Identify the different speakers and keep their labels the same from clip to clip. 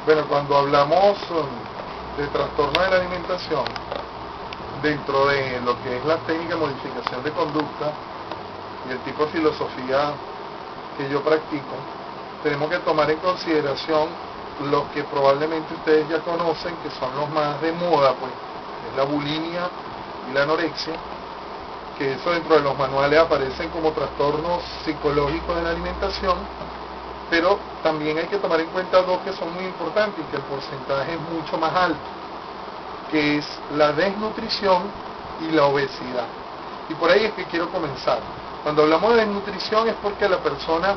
Speaker 1: Bueno, cuando hablamos de trastorno de la alimentación, dentro de lo que es la técnica de modificación de conducta y el tipo de filosofía que yo practico, tenemos que tomar en consideración los que probablemente ustedes ya conocen, que son los más de moda, pues, que es la bulimia y la anorexia, que eso dentro de los manuales aparecen como trastornos psicológicos de la alimentación, pero también hay que tomar en cuenta dos que son muy importantes y que el porcentaje es mucho más alto, que es la desnutrición y la obesidad. Y por ahí es que quiero comenzar. Cuando hablamos de desnutrición es porque la persona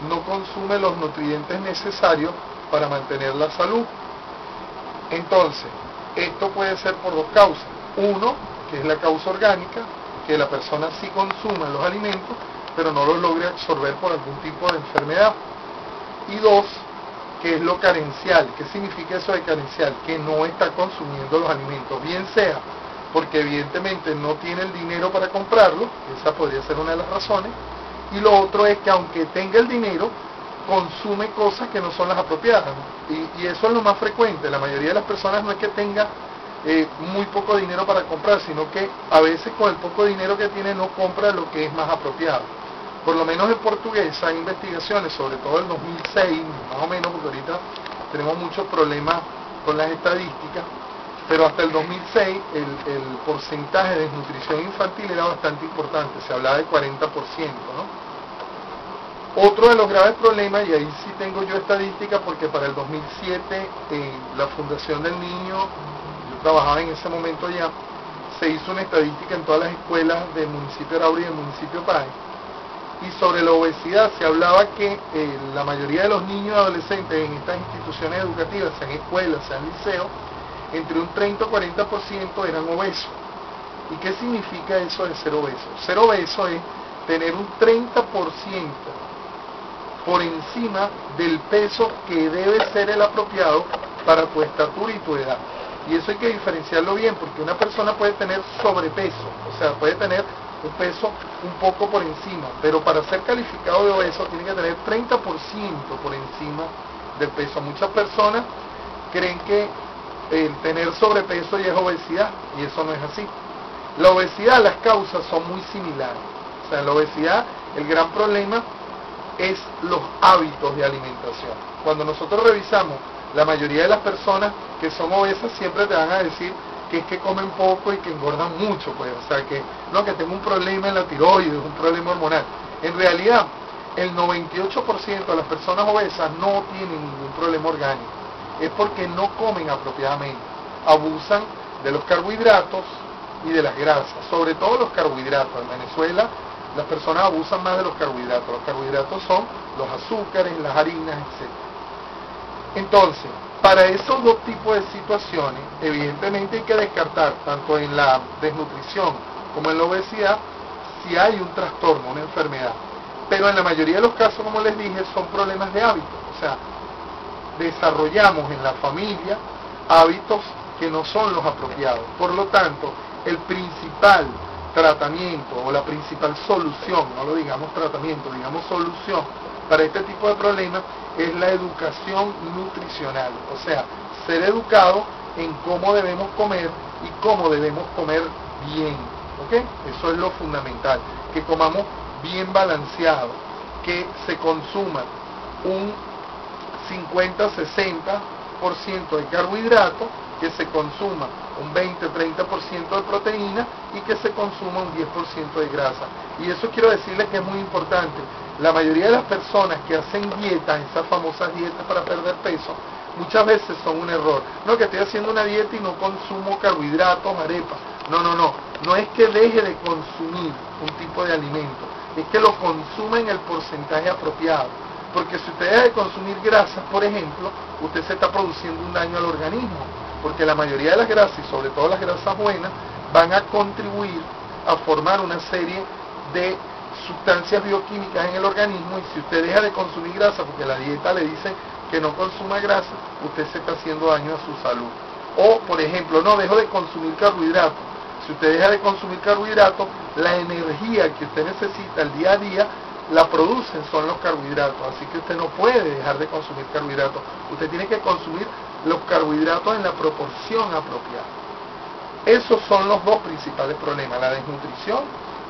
Speaker 1: no consume los nutrientes necesarios para mantener la salud. Entonces, esto puede ser por dos causas. Uno, que es la causa orgánica, que la persona sí consume los alimentos, pero no los logre absorber por algún tipo de enfermedad. Y dos, que es lo carencial. ¿Qué significa eso de carencial? Que no está consumiendo los alimentos, bien sea porque evidentemente no tiene el dinero para comprarlo, esa podría ser una de las razones, y lo otro es que aunque tenga el dinero, consume cosas que no son las apropiadas, y eso es lo más frecuente. La mayoría de las personas no es que tenga muy poco dinero para comprar, sino que a veces con el poco dinero que tiene no compra lo que es más apropiado. Por lo menos en portugués hay investigaciones, sobre todo el 2006, más o menos, porque ahorita tenemos muchos problemas con las estadísticas, pero hasta el 2006 el porcentaje de desnutrición infantil era bastante importante, se hablaba de 40%, ¿no? Otro de los graves problemas, y ahí sí tengo yo estadística, porque para el 2007 la Fundación del Niño, yo trabajaba en ese momento ya, se hizo una estadística en todas las escuelas del municipio de Arauri y del municipio Pae, y sobre la obesidad se hablaba que la mayoría de los niños y adolescentes en estas instituciones educativas, sean escuelas, sean liceos, entre un 30 o 40% eran obesos. ¿Y qué significa eso de ser obeso? Ser obeso es tener un 30% por encima del peso que debe ser el apropiado para tu estatura y tu edad. Y eso hay que diferenciarlo bien, porque una persona puede tener sobrepeso, o sea, puede tener un peso un poco por encima, pero para ser calificado de obeso tiene que tener 30% por encima del peso. Muchas personas creen que el tener sobrepeso ya es obesidad, y eso no es así. La obesidad, las causas son muy similares. O sea, en la obesidad el gran problema es los hábitos de alimentación. Cuando nosotros revisamos, la mayoría de las personas que son obesas siempre te van a decir que es que comen poco y que engordan mucho, pues, o sea, que no, que tengo un problema en la tiroides, un problema hormonal. En realidad, el 98% de las personas obesas no tienen ningún problema orgánico, es porque no comen apropiadamente, abusan de los carbohidratos y de las grasas, sobre todo los carbohidratos. En Venezuela las personas abusan más de los carbohidratos. Los carbohidratos son los azúcares, las harinas, etc. Entonces, para esos dos tipos de situaciones, evidentemente hay que descartar, tanto en la desnutrición como en la obesidad, si hay un trastorno, una enfermedad. Pero en la mayoría de los casos, como les dije, son problemas de hábitos. O sea, desarrollamos en la familia hábitos que no son los apropiados. Por lo tanto, el principal tratamiento o la principal solución, no lo digamos tratamiento, digamos solución para este tipo de problemas es la educación nutricional. O sea, ser educado en cómo debemos comer y cómo debemos comer bien. ¿Ok? Eso es lo fundamental. Que comamos bien balanceado, que se consuma un 50-60% de carbohidratos, que se consuma un 20-30% de proteína y que se consuma un 10% de grasa. Y eso quiero decirles que es muy importante. La mayoría de las personas que hacen dietas, esas famosas dietas para perder peso, muchas veces son un error. No, que estoy haciendo una dieta y no consumo carbohidratos, arepas. No es que deje de consumir un tipo de alimento, es que lo consuma en el porcentaje apropiado. Porque si usted deja de consumir grasas, por ejemplo, usted se está produciendo un daño al organismo, porque la mayoría de las grasas, y sobre todo las grasas buenas, van a contribuir a formar una serie de sustancias bioquímicas en el organismo, y si usted deja de consumir grasa, porque la dieta le dice que no consuma grasa, usted se está haciendo daño a su salud. O, por ejemplo, no, dejo de consumir carbohidratos. Si usted deja de consumir carbohidratos, la energía que usted necesita el día a día la producen son los carbohidratos, así que usted no puede dejar de consumir carbohidratos, usted tiene que consumir los carbohidratos en la proporción apropiada. Esos son los dos principales problemas, la desnutrición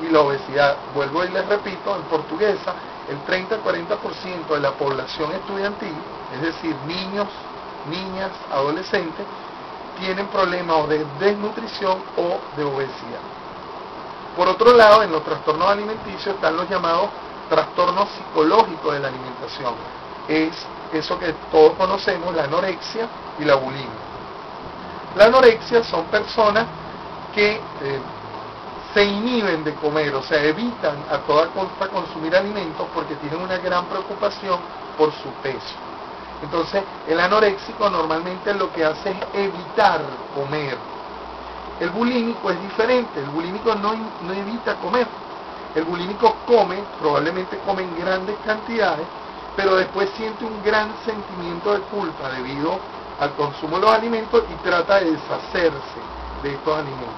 Speaker 1: y la obesidad. Vuelvo y les repito, en Portuguesa, el 30-40% de la población estudiantil, es decir, niños, niñas, adolescentes, tienen problemas o de desnutrición o de obesidad. Por otro lado, en los trastornos alimenticios están los llamados trastornos psicológicos de la alimentación. Es eso que todos conocemos, la anorexia y la bulimia. La anorexia son personas que se inhiben de comer, o sea, evitan a toda costa consumir alimentos porque tienen una gran preocupación por su peso. Entonces, el anoréxico normalmente lo que hace es evitar comer. El bulímico es diferente, el bulímico no evita comer. El bulímico come, probablemente come en grandes cantidades, pero después siente un gran sentimiento de culpa debido al consumo de los alimentos y trata de deshacerse de estos alimentos.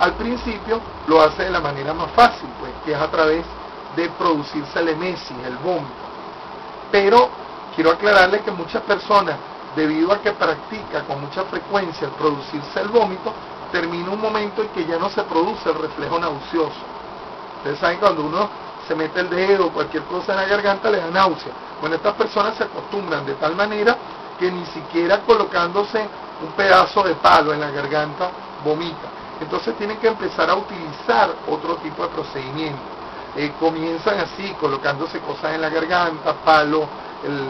Speaker 1: Al principio lo hace de la manera más fácil, pues, que es a través de producirse la emesis, el vómito. Pero quiero aclararles que muchas personas, debido a que practica con mucha frecuencia el producirse el vómito, termina un momento en que ya no se produce el reflejo nauseoso. Ustedes saben, cuando uno se mete el dedo o cualquier cosa en la garganta le da náusea. Bueno, estas personas se acostumbran de tal manera que ni siquiera colocándose un pedazo de palo en la garganta vomita. Entonces tienen que empezar a utilizar otro tipo de procedimiento. Comienzan así, colocándose cosas en la garganta, palo,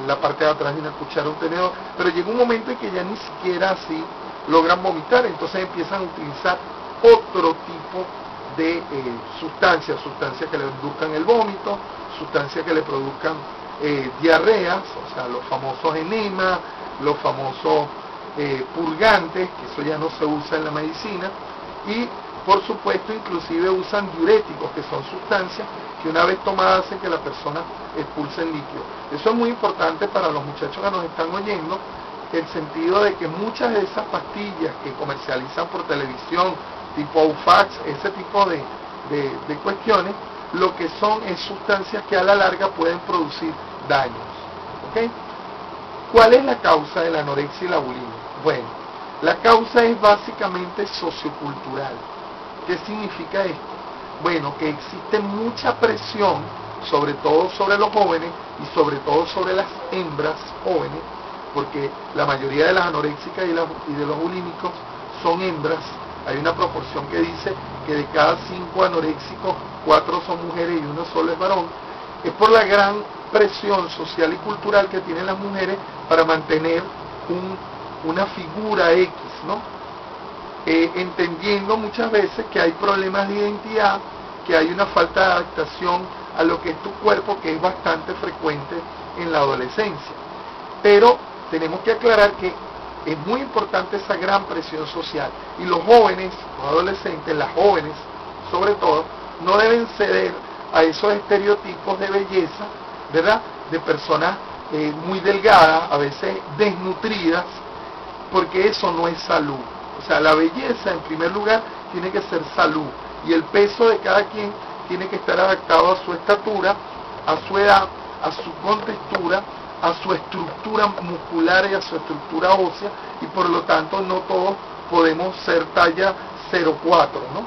Speaker 1: la parte de atrás de una cuchara, un tenedor, pero llega un momento en que ya ni siquiera así logran vomitar, entonces empiezan a utilizar otro tipo de sustancias que le induzcan el vómito, sustancias que le produzcan diarreas, o sea, los famosos enemas, los famosos purgantes, que eso ya no se usa en la medicina, y por supuesto inclusive usan diuréticos, que son sustancias que una vez tomadas hacen que la persona expulse el líquido. Eso es muy importante para los muchachos que nos están oyendo, el sentido de que muchas de esas pastillas que comercializan por televisión, tipo Aufax, ese tipo de cuestiones, lo que son es sustancias que a la larga pueden producir daños. ¿Okay? ¿Cuál es la causa de la anorexia y la bulimia? Bueno, la causa es básicamente sociocultural. ¿Qué significa esto? Bueno, que existe mucha presión, sobre todo sobre los jóvenes y sobre todo sobre las hembras jóvenes, porque la mayoría de las anoréxicas y de los bulímicos son hembras. Hay una proporción que dice que de cada 5 anoréxicos, 4 son mujeres y 1 solo es varón. Es por la gran presión social y cultural que tienen las mujeres para mantener una figura X, ¿no? Entendiendo muchas veces que hay problemas de identidad, que hay una falta de adaptación a lo que es tu cuerpo, que es bastante frecuente en la adolescencia. Pero tenemos que aclarar que es muy importante esa gran presión social, y los jóvenes, los adolescentes, las jóvenes sobre todo, no deben ceder a esos estereotipos de belleza, ¿verdad?, de personas muy delgadas, a veces desnutridas, porque eso no es salud. O sea, la belleza en primer lugar tiene que ser salud, y el peso de cada quien tiene que estar adaptado a su estatura, a su edad, a su contextura, a su estructura muscular y a su estructura ósea, y por lo tanto no todos podemos ser talla 0,4, ¿no?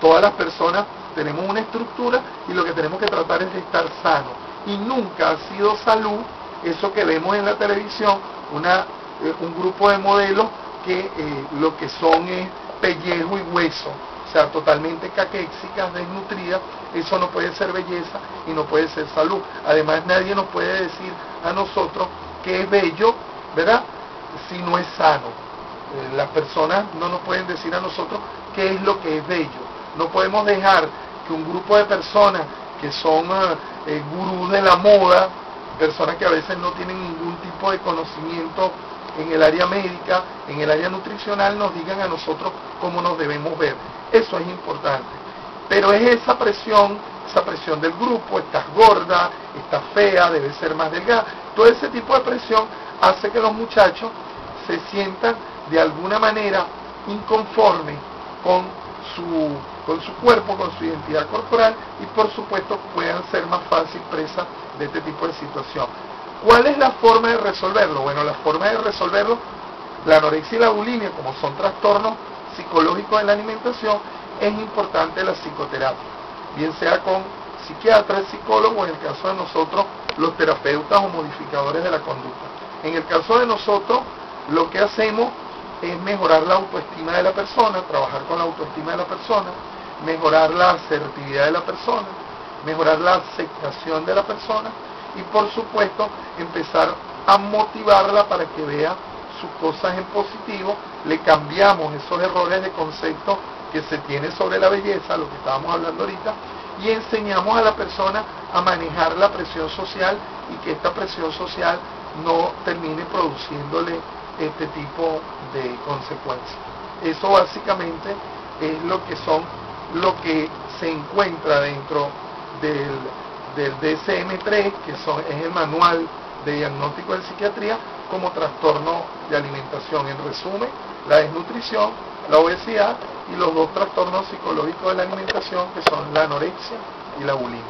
Speaker 1: Todas las personas tenemos una estructura y lo que tenemos que tratar es de estar sanos, y nunca ha sido salud eso que vemos en la televisión, un grupo de modelos que lo que son es pellejo y hueso, o sea, totalmente caquéxicas, desnutridas. Eso no puede ser belleza y no puede ser salud. Además, nadie nos puede decir a nosotros que es bello, ¿verdad?, si no es sano. Las personas no nos pueden decir a nosotros qué es lo que es bello. No podemos dejar que un grupo de personas que son gurús de la moda, personas que a veces no tienen ningún tipo de conocimiento en el área médica, en el área nutricional, nos digan a nosotros cómo nos debemos ver. Eso es importante. Pero es esa presión del grupo: estás gorda, estás fea, debes ser más delgada. Todo ese tipo de presión hace que los muchachos se sientan de alguna manera inconformes con con su cuerpo, con su identidad corporal, y por supuesto puedan ser más fácil presa de este tipo de situación. ¿Cuál es la forma de resolverlo? Bueno, la forma de resolverlo, la anorexia y la bulimia, como son trastornos psicológicos en la alimentación, es importante la psicoterapia, bien sea con psiquiatras, psicólogos, en el caso de nosotros, los terapeutas o modificadores de la conducta. En el caso de nosotros, lo que hacemos es mejorar la autoestima de la persona, trabajar con la autoestima de la persona, mejorar la asertividad de la persona, mejorar la aceptación de la persona y por supuesto empezar a motivarla para que vea sus cosas en positivo. Le cambiamos esos errores de concepto que se tiene sobre la belleza, lo que estábamos hablando ahorita, y enseñamos a la persona a manejar la presión social y que esta presión social no termine produciéndole este tipo de consecuencias. Eso básicamente es lo que se encuentra dentro del DSM-3, que es el manual de diagnóstico de psiquiatría, como trastorno de alimentación. En resumen, la desnutrición, la obesidad y los dos trastornos psicológicos de la alimentación, que son la anorexia y la bulimia.